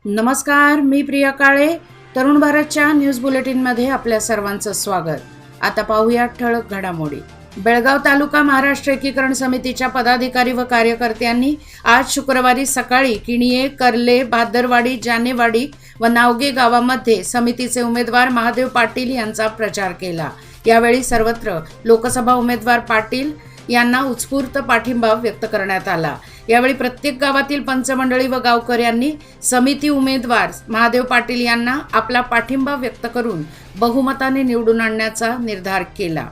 नमस्कार, मी प्रिया काळे. तरुण भारतच्या न्यूज बुलेटिनमध्ये आपल्या सर्वांचं स्वागत. आता पाहूया ठळक घडामोडी. बेळगाव तालुका महाराष्ट्र एकीकरण समितीच्या पदाधिकारी व कार्यकर्त्यांनी आज शुक्रवारी सकाळी किणिये, कर्ले, भादरवाडी, जानेवाडी व नावगे गावामध्ये समितीचे उमेदवार महादेव पाटील यांचा प्रचार केला. यावेळी सर्वत्र लोकसभा उमेदवार पाटील यांना उत्स्फूर्त पाठिंबा व्यक्त करण्यात आला. यावेळी प्रत्येक गावातील पंचमंडळी व गावकऱ्यांनी समिती उमेदवार महादेव पाटील यांना आपला पाठिंबा व्यक्त करून बहुमताने निवडून आणण्याचा निर्धार केला.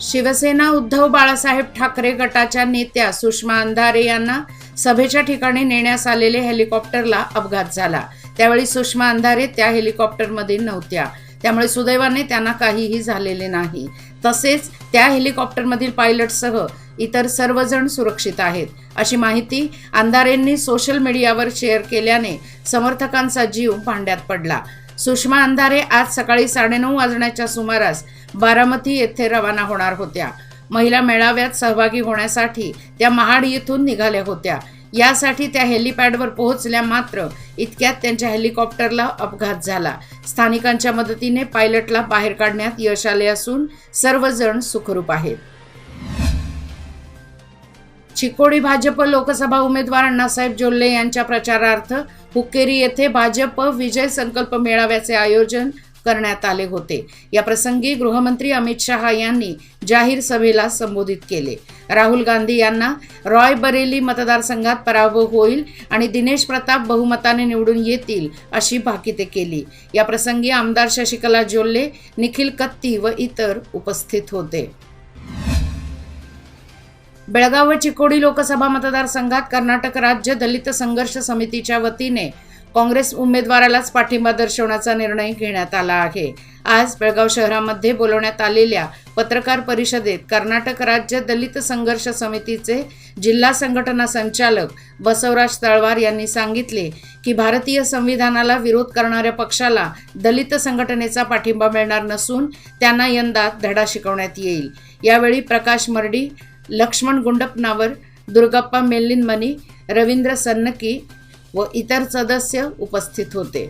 शिवसेना उद्धव बाळासाहेब ठाकरे गटाच्या नेत्या सुषमा अंधारे यांना सभेच्या ठिकाणी नेण्यास आलेले हेलिकॉप्टरला अपघात झाला. त्यावेळी सुषमा अंधारे त्या हेलिकॉप्टरमध्ये नव्हत्या, त्यामुळे सुदैवाने त्यांना काहीही झालेले नाही. तसेच त्या हेलिकॉप्टरमधील पायलटसह इतर सर्वजण सुरक्षित आहेत, अशी माहिती अंधारेंनी सोशल मीडियावर शेअर केल्याने समर्थकांचा जीव भांड्यात पडला. सुषमा अंधारे आज सकाळी 9:30 वाजण्याच्या सुमारास बारामती येथे रवाना होणार होत्या. महिला मेळाव्यात सहभागी होण्यासाठी त्या महाड येथून निघाल्या होत्या. यासाठी त्या हेलिपॅडवर पोहोचल्या, मात्र इतक्यात त्यांच्या हेलिकॉप्टरला अपघात झाला. स्थानिकांच्या मदतीने पायलटला बाहेर काढण्यात यश आले असून सर्वजण सुखरूप आहेत. चिकोडी भाजप लोकसभा उमेदवार अण्णासाहेब जोल्ले यांच्या प्रचारार्थ हुक्केरी येथे भाजप विजय संकल्प मेळाव्याचे आयोजन करण्यात आले होते. या प्रसंगी गृहमंत्री अमित शहा यांनी जाहीर सभेला संबोधित केले. राहुल गांधी यांना रॉयबरेली मतदारसंघात पराभव होईल आणि दिनेश प्रताप बहुमताने निवडून येतील अशी भाकिते केली. या प्रसंगी आमदार शशिकला जोल्ले, निखिल कत्ती व इतर उपस्थित होते. बेळगाव व चिकोडी लोकसभा मतदारसंघात कर्नाटक राज्य दलित संघर्ष समितीच्या वतीने काँग्रेस उमेदवारालाच पाठिंबा दर्शवण्याचा निर्णय घेण्यात आला आहे. आज बेळगाव शहरामध्ये बोलवण्यात आलेल्या पत्रकार परिषदेत कर्नाटक राज्य दलित संघर्ष समितीचे जिल्हा संघटना संचालक बसवराज तळवार यांनी सांगितले की भारतीय संविधानाला विरोध करणाऱ्या पक्षाला दलित संघटनेचा पाठिंबा मिळणार नसून त्यांना यंदा धडा शिकवण्यात येईल. यावेळी प्रकाश मर्डी, लक्ष्मण गुंडप्नावर, दुर्गप्पा मेल्लिनमनी, रवींद्र सन्नकी व इतर सदस्य उपस्थित होते.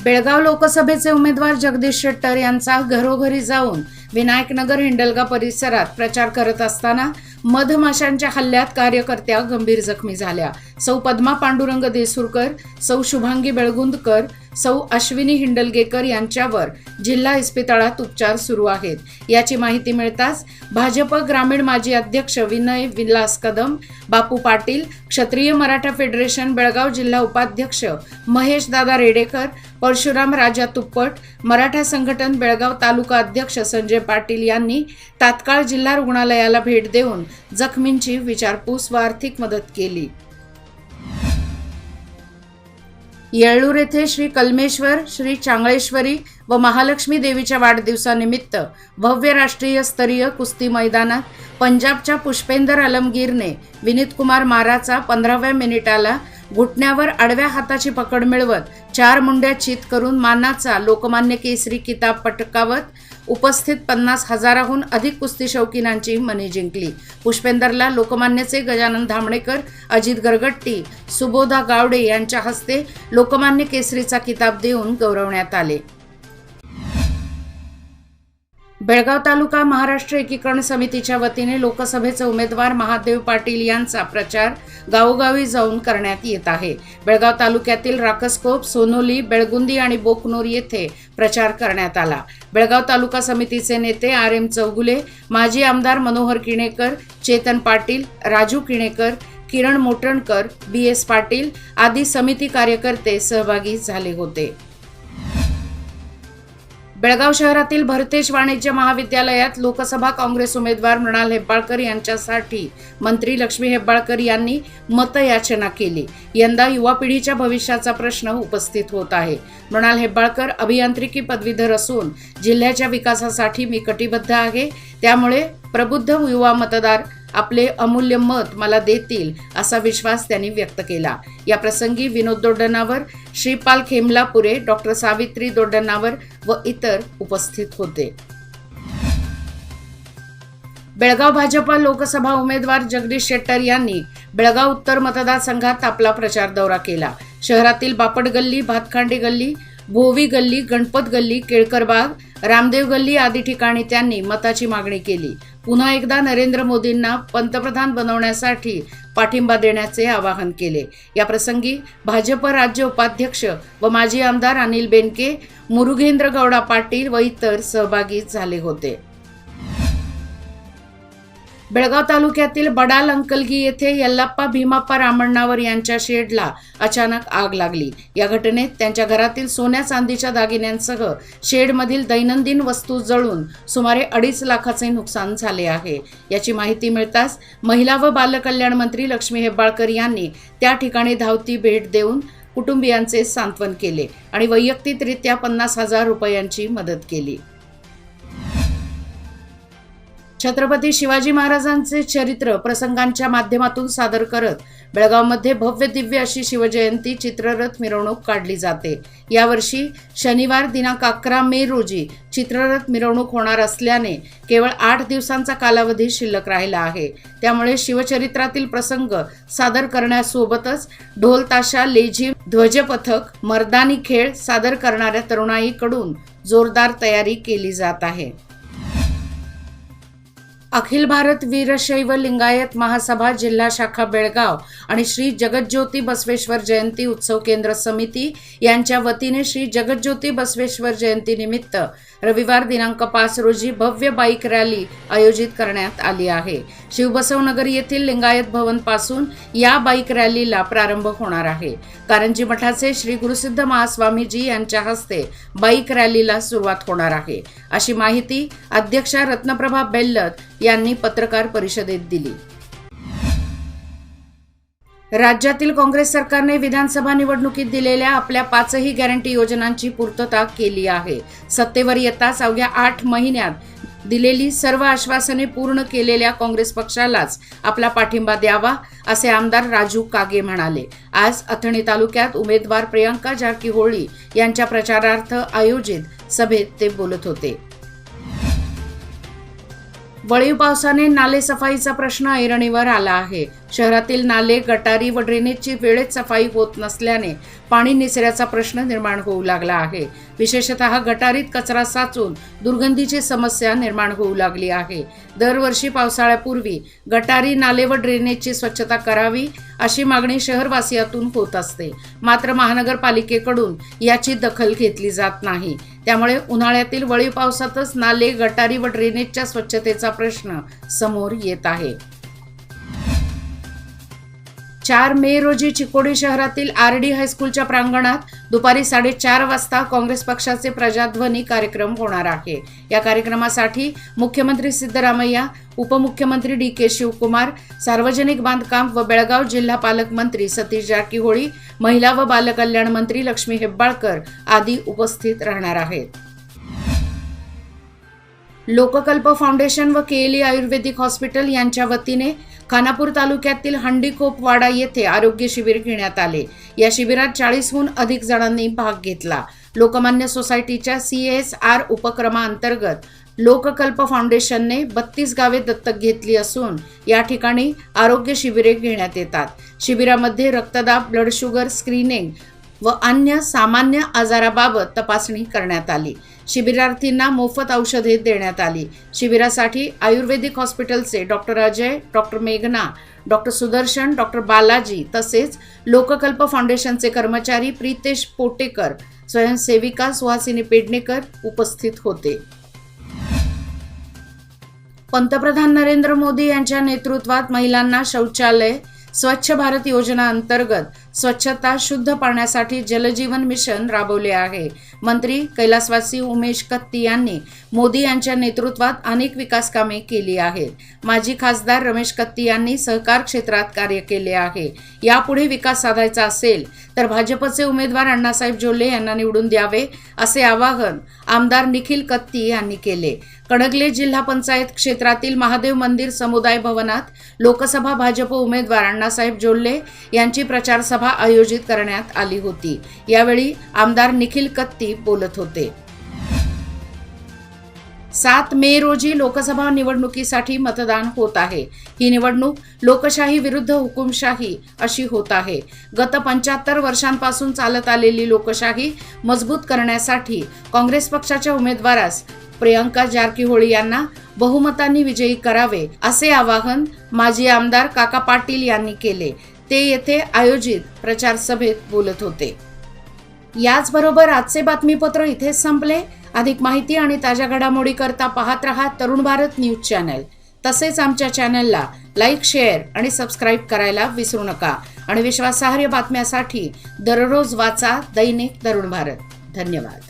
बेळगाव लोकसभेचे उमेदवार जगदीश शेट्टर यांचा घरोघरी जाऊन विनायकनगर हिंडलगा परिसरात प्रचार करत असताना मधमाशांच्या हल्ल्यात कार्यकर्त्या गंभीर जखमी झाल्या. सौ पद्मा पांडुरंग देसूरकर, सौ शुभांगी बेळगुंदकर, सौ अश्विनी हिंडलगेकर यांच्यावर जिल्हा इस्पितळात उपचार सुरू आहेत. याची माहिती मिळताच भाजप ग्रामीण माजी अध्यक्ष विनय विलास कदम, बापू पाटील, क्षत्रिय मराठा फेडरेशन बेळगाव जिल्हा उपाध्यक्ष महेश दादा रेडेकर, परशुराम राजा तुप्पट, मराठा संघटन बेळगाव तालुका अध्यक्ष संजय पाटील यांनी तात्काळ जिल्हा रुग्णालयाला भेट देऊन जखमींची विचारपूस व आर्थिक मदत केली. येळ्ळूर येथे श्री कलमेश्वर, श्री चांगळेश्वरी व महालक्ष्मी देवीच्या वाढदिवसानिमित्त भव्य राष्ट्रीय स्तरीय कुस्ती मैदानात पंजाबच्या पुष्पेंदर आलमगीरने विनीत कुमार माराचा 15व्या मिनिटाला घुटण्यावर आडव्या हाताची पकड मिळवत 4 मुंड्या चित करून मानाचा लोकमान्य केसरी किताब पटकावत उपस्थित 50,000हून अधिक कुस्ती शौकीनांची मने जिंकली. पुष्पेंदरला लोकमान्यचे गजानन धामणेकर, अजित गरगट्टी, सुबोधा गावडे यांच्या हस्ते लोकमान्य केसरीचा किताब देऊन गौरवण्यात आले. बेळगाव तालुका महाराष्ट्र एकीकरण समितीच्या वतीने लोकसभेचे उमेदवार महादेव पाटील यांचा प्रचार गावोगावी जाऊन करण्यात येत आहे. बेळगाव तालुक्यातील राकसकोप, सोनोली, बेळगुंदी आणि बोकनूर येथे प्रचार करण्यात आला. बेळगाव तालुका समितीचे नेते RM चौगुले, माजी आमदार मनोहर किणेकर, चेतन पाटील, राजू किणेकर, किरण मोटणकर, BS पाटील आदी समिती कार्यकर्ते सहभागी झाले होते. बेळगाव शहरातील भरतेश वाणिज्य महाविद्यालयात लोकसभा काँग्रेस उमेदवार मृणाल हेब्बाळकर यांच्यासाठी मंत्री लक्ष्मी हेब्बाळकर यांनी मतयाचना केली. यंदा युवा पिढीच्या भविष्याचा प्रश्न उपस्थित होत आहे. मृणाल हेब्बाळकर अभियांत्रिकी पदवीधर असून जिल्ह्याच्या विकासासाठी मी कटिबद्ध आहे. त्यामुळे प्रबुद्ध युवा मतदार आपले अमूल्य मत मला देतील असा विश्वास त्यांनी व्यक्त केला. या प्रसंगी विनोद दोड्डनावर, श्रीपाल खेमलापुरे, डॉक्टर सावित्री दोड्डनावर व इतर उपस्थित होते. बेळगाव भाजप लोकसभा उमेदवार जगदीश शेट्टर यांनी बेळगाव उत्तर मतदारसंघात आपला प्रचार दौरा केला. शहरातील बापट गल्ली, भातखांडे गल्ली, भोवी गल्ली, गणपत गल्ली, केळकर बाग, रामदेव गल्ली आदी ठिकाणी त्यांनी मताची मागणी केली. पुन्हा एकदा नरेंद्र मोदींना पंतप्रधान बनवण्यासाठी पाठिंबा देण्याचे आवाहन केले. या प्रसंगी भाजप राज्य उपाध्यक्ष व माजी आमदार अनिल बेनके, मुरुगेंद्र गौडा पाटील व इतर सहभागी झाले होते. बेळगाव तालुक्यातील बडाल अंकलगी येथे यल्लाप्पा भीमाप्पा रामण्णावर यांच्या शेडला अचानक आग लागली. या घटनेत त्यांच्या घरातील सोन्या चांदीच्या दागिन्यांसह शेडमधील दैनंदिन वस्तू जळून सुमारे 2.5 लाखाचे नुकसान झाले आहे. याची माहिती मिळताच महिला व बालकल्याण मंत्री लक्ष्मी हेब्बाळकर यांनी त्या ठिकाणी धावती भेट देऊन कुटुंबियांचे सांत्वन केले आणि वैयक्तिकरित्या 50,000 रुपयांची मदत केली. छत्रपती शिवाजी महाराजांचे चरित्र प्रसंगांच्या माध्यमातून सादर करत बेळगावमध्ये भव्य दिव्य अशी शिवजयंती चित्ररथ मिरवणूक काढली जाते. यावर्षी शनिवार दिनांक 11 मे रोजी चित्ररथ मिरवणूक होणार असल्याने केवळ 8 दिवसांचा कालावधी शिल्लक राहिला आहे. त्यामुळे शिवचरित्रातील प्रसंग सादर करण्यासोबतच ढोल ताशा, लेझीम, ध्वजपथक, मर्दानी खेळ सादर करणाऱ्या तरुणाईकडून जोरदार तयारी केली जात आहे. अखिल भारत वीरशैव लिंगायत महासभा जिल्हा शाखा बेळगाव आणि श्री जगज्योती बसवेश्वर जयंती उत्सव केंद्र समिती यांच्या वतीने श्री जगज्योती बसवेश्वर जयंती निमित्त रविवार दिनांक 5 रोजी भव्य बाईक रॅली आयोजित करण्यात आली आहे. शिवबसवनगर येथील लिंगायत भवन पासून या बाईक रॅलीला प्रारंभ होणार आहे. कारंजी मठाचे श्री गुरुसिद्ध महास्वामीजी यांच्या हस्ते बाईक रॅलीला सुरुवात होणार आहे, अशी माहिती अध्यक्षा रत्नप्रभा बेल्लत यांनी पत्रकार परिषदेत दिली. राज्यातील काँग्रेस सरकारने विधानसभा निवडणुकीत दिलेल्या आपल्या 5ही गॅरंटी योजनांची पूर्तता केली आहे. सत्तेवर येताच अवघ्या 8 महिन्यात दिलेली सर्व आश्वासने पूर्ण केलेल्या काँग्रेस पक्षालाच आपला पाठिंबा द्यावा, असे आमदार राजू कागे म्हणाले. आज अथणी तालुक्यात उमेदवार प्रियंका जारकीहोळी यांच्या प्रचारार्थ आयोजित सभेत ते बोलत होते. वळीव पावसाने नाले सफाईचा प्रश्न ऐरणीवर आला आहे. शहरातील नाले, गटारी व ड्रेनेजची वेळेत सफाई होत नसल्याने पाणी निचऱ्याचा प्रश्न निर्माण होऊ लागला आहे. विशेषतः गटारीत कचरा साचून दुर्गंधीची समस्या निर्माण होऊ लागली आहे. दरवर्षी पावसाळ्यापूर्वी गटारी, नाले व ड्रेनेजची स्वच्छता करावी अशी मागणी शहरवासियातून होत असते. मात्र महानगरपालिकेकडून याची दखल घेतली जात नाही. त्यामुळे उन्हाळ्यातील वळीव पावसातच नाले, गटारी व ड्रेनेजच्या स्वच्छतेचा प्रश्न समोर येत आहे. 4 मे रोजी चिकोडी शहरातील RD हायस्कूलच्या प्रांगणात दुपारी 4:30 वाजता काँग्रेस पक्षाचे प्रजाध्वनी कार्यक्रम होणार आहे. या कार्यक्रमासाठी मुख्यमंत्री सिद्धरामय्या, उपमुख्यमंत्री DK शिवकुमार, सार्वजनिक बांधकाम व बेळगाव जिल्हा पालकमंत्री सतीश जारकीहोळी, महिला व बालकल्याण मंत्री लक्ष्मी हेब्बाळकर आदी उपस्थित राहणार आहेत. लोककल्प फाउंडेशन व KLE आयुर्वेदिक हॉस्पिटल यांच्या वतीने खानापूर तालुक्यातील हंडीकोपवाडा येथे आरोग्य शिबिर घेण्यात आले. या शिबिरात 40हून अधिक जणांनी भाग घेतला. लोकमान्य सोसायटीच्या CSR उपक्रमाअंतर्गत लोककल्प फाउंडेशनने 32 गावे दत्तक घेतली असून या ठिकाणी आरोग्य शिबिरे घेण्यात येतात. शिबिरामध्ये रक्तदाब, ब्लड शुगर स्क्रीनिंग व अन्य सामान्य आजाराबाबत तपासणी करण्यात आली. शिबिरार्थींना मोफत औषधे देण्यात आली. शिबिरासाठी आयुर्वेदिक हॉस्पिटलचे डॉक्टर अजय, डॉक्टर मेघना, डॉक्टर सुदर्शन, डॉक्टर बालाजी तसेच लोककल्प फाउंडेशनचे कर्मचारी प्रीतेश पोटेकर, स्वयंसेविका सुहासिनी पेडणेकर उपस्थित होते. पंतप्रधान नरेंद्र मोदी यांच्या नेतृत्वात महिलांना शौचालय स्वच्छ भारत योजना अंतर्गत स्वच्छता शुद्ध पाण्यासाठी जलजीवन मिशन राबवले आहे. मंत्री कैलासवासी उमेश कत्ती यांनी मोदी यांच्या नेतृत्वात अनेक विकास कामे केली आहेत. माजी खासदार रमेश कत्ती यांनी सहकार क्षेत्रात कार्य केले आहे. यापुढे विकास साधायचा असेल तर भाजपचे उमेदवार अण्णासाहेब जोल्ले यांना निवडून द्यावे, असे आवाहन आमदार निखिल कत्ती यांनी केले. कडगले जिल्हा पंचायत क्षेत्रातील महादेव मंदिर समुदाय भवनात लोकसभा भाजप उमेदवार अण्णासाहेब जोल्ले यांची प्रचार सभा आयोजित करण्यात आली होती. यावेळी आमदार निखिल कत्ती बोलत होते. 7 मे रोजी लोकसभा निवडणुकीसाठी मतदान होत आहे। ही निवडणूक लोकशाही विरुद्ध हुकुमशाही अशी होत आहे। गत 75 वर्षांपासून चालत आलेली लोकशाही मजबूत करण्यासाठी काँग्रेस पक्षाच्या उमेदवारास प्रियंका जारकीहोळी यांना बहुमतांनी विजयी करावे असे आवाहन माजी आमदार काका पाटील यांनी केले। ते येथे आयोजित प्रचार सभेत बोलत होते। याचबरोबर आजचे बातमीपत्र इथेच संपले। अधिक माहिती आणि ताज्या घडामोडी करता पाहत रहा तरुण भारत न्यूज चॅनल। तसेच आमच्या चॅनलला लाईक, शेअर आणि सबस्क्राईब करायला विसरू नका। आणि विश्वासार्ह बातम्यासाठी दररोज वाचा दैनिक तरुण भारत। धन्यवाद।